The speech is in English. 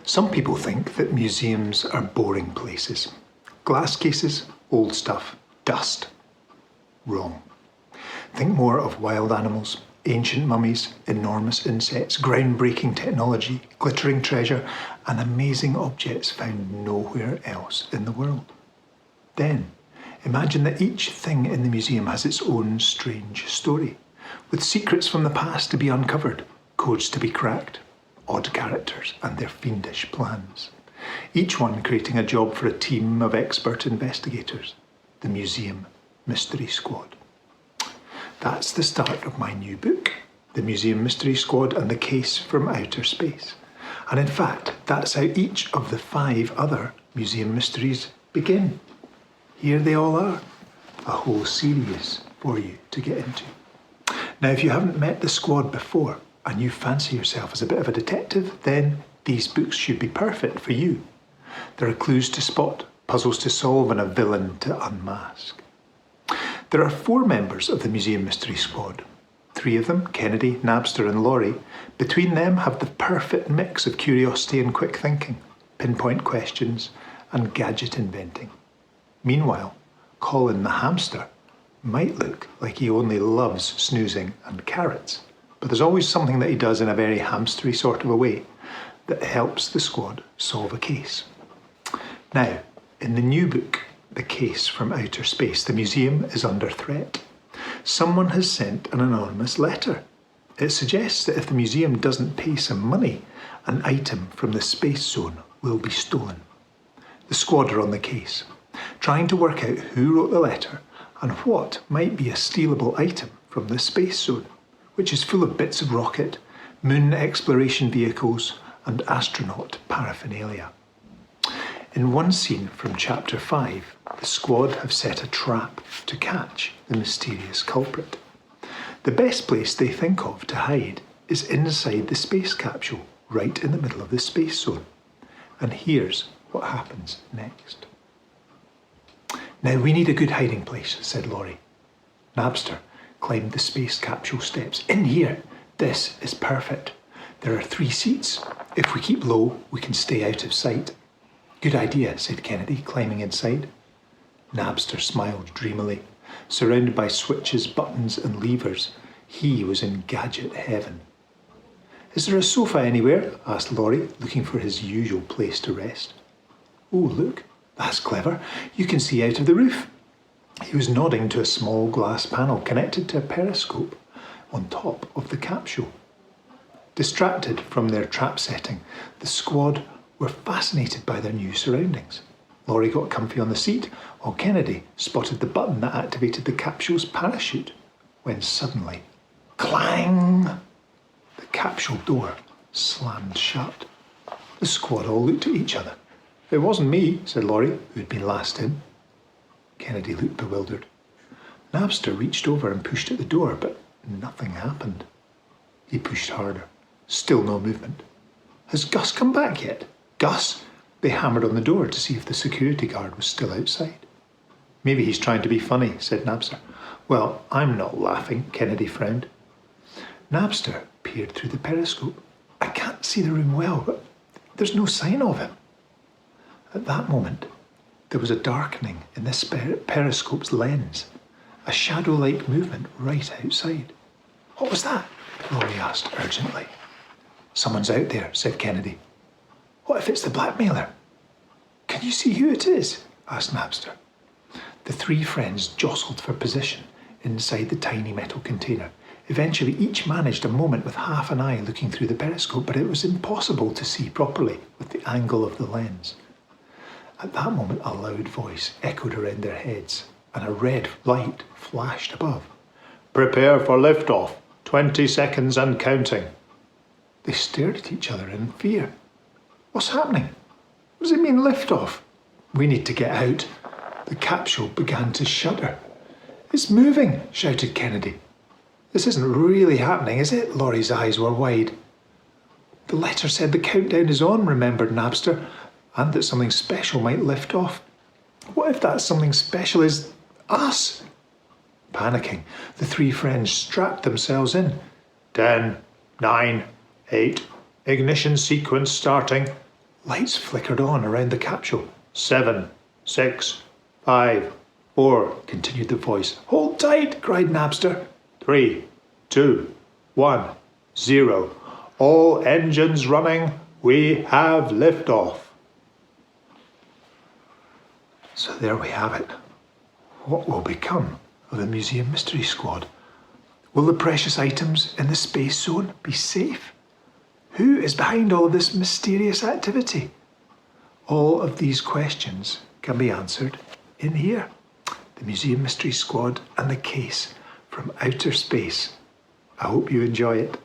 Some people think that museums are boring places. Glass cases, old stuff, dust. Wrong. Think more of wild animals, ancient mummies, enormous insects, groundbreaking technology, glittering treasure, and amazing objects found nowhere else in the world. Then, imagine that each thing in the museum has its own strange story, with secrets from the past to be uncovered, codes to be cracked, odd characters and their fiendish plans. Each one creating a job for a team of expert investigators, the Museum Mystery Squad. That's the start of my new book, The Museum Mystery Squad and the Case from Outer Space. And in fact, that's how each of the 5 other museum mysteries begin. Here they all are, a whole series for you to get into. Now, if you haven't met the squad before and you fancy yourself as a bit of a detective, then these books should be perfect for you. There are clues to spot, puzzles to solve, and a villain to unmask. There are 4 members of the Museum Mystery Squad. 3 of them, Kennedy, Napster and Laurie, between them have the perfect mix of curiosity and quick thinking, pinpoint questions and gadget inventing. Meanwhile, Colin the hamster might look like he only loves snoozing and carrots, but there's always something that he does in a very hamstery sort of a way that helps the squad solve a case. Now, in the new book, The Case from Outer Space, the museum is under threat. Someone has sent an anonymous letter. It suggests that if the museum doesn't pay some money, an item from the space zone will be stolen. The squad are on the case, trying to work out who wrote the letter and what might be a stealable item from the space zone, which is full of bits of rocket, moon exploration vehicles, and astronaut paraphernalia. In one scene from Chapter 5, the squad have set a trap to catch the mysterious culprit. The best place they think of to hide is inside the space capsule, right in the middle of the space zone. And here's what happens next. Now, we need a good hiding place, said Laurie. Napster climbed the space capsule steps. In here, this is perfect. There are 3 seats. If we keep low, we can stay out of sight. Good idea, said Kennedy, climbing inside. Napster smiled dreamily. Surrounded by switches, buttons and levers, he was in gadget heaven. Is there a sofa anywhere? Asked Laurie, looking for his usual place to rest. Oh, look, that's clever. You can see out of the roof. He was nodding to a small glass panel connected to a periscope on top of the capsule. Distracted from their trap setting, the squad were fascinated by their new surroundings. Laurie got comfy on the seat, while Kennedy spotted the button that activated the capsule's parachute, when suddenly, clang! The capsule door slammed shut. The squad all looked at each other. It wasn't me, said Laurie, who'd been last in. Kennedy looked bewildered. Napster reached over and pushed at the door, but nothing happened. He pushed harder. Still no movement. Has Gus come back yet? Gus? They hammered on the door to see if the security guard was still outside. Maybe he's trying to be funny, said Napster. Well, I'm not laughing, Kennedy frowned. Napster peered through the periscope. I can't see the room well, but there's no sign of him. At that moment, there was a darkening in the periscope's lens, a shadow-like movement right outside. What was that? Laurie asked urgently. Someone's out there, said Kennedy. What if it's the blackmailer? Can you see who it is? Asked Napster. The 3 friends jostled for position inside the tiny metal container. Eventually, each managed a moment with half an eye looking through the periscope, but it was impossible to see properly with the angle of the lens. At that moment, a loud voice echoed around their heads, and a red light flashed above. Prepare for liftoff. 20 seconds and counting. They stared at each other in fear. What's happening? What does it mean, liftoff? We need to get out. The capsule began to shudder. It's moving, shouted Kennedy. This isn't really happening, is it? Laurie's eyes were wide. The letter said the countdown is on, remembered Napster, and that something special might lift off. What if that something special is us? Panicking, the 3 friends strapped themselves in. 10, 9, 8, ignition sequence starting. Lights flickered on around the capsule. 7, 6, 5, 4, continued the voice. Hold tight, cried Napster. 3, 2, 1, 0. All engines running. We have liftoff. So there we have it. What will become of the Museum Mystery Squad? Will the precious items in the space zone be safe? Who is behind all of this mysterious activity? All of these questions can be answered in here. The Museum Mystery Squad and the case from outer space. I hope you enjoy it.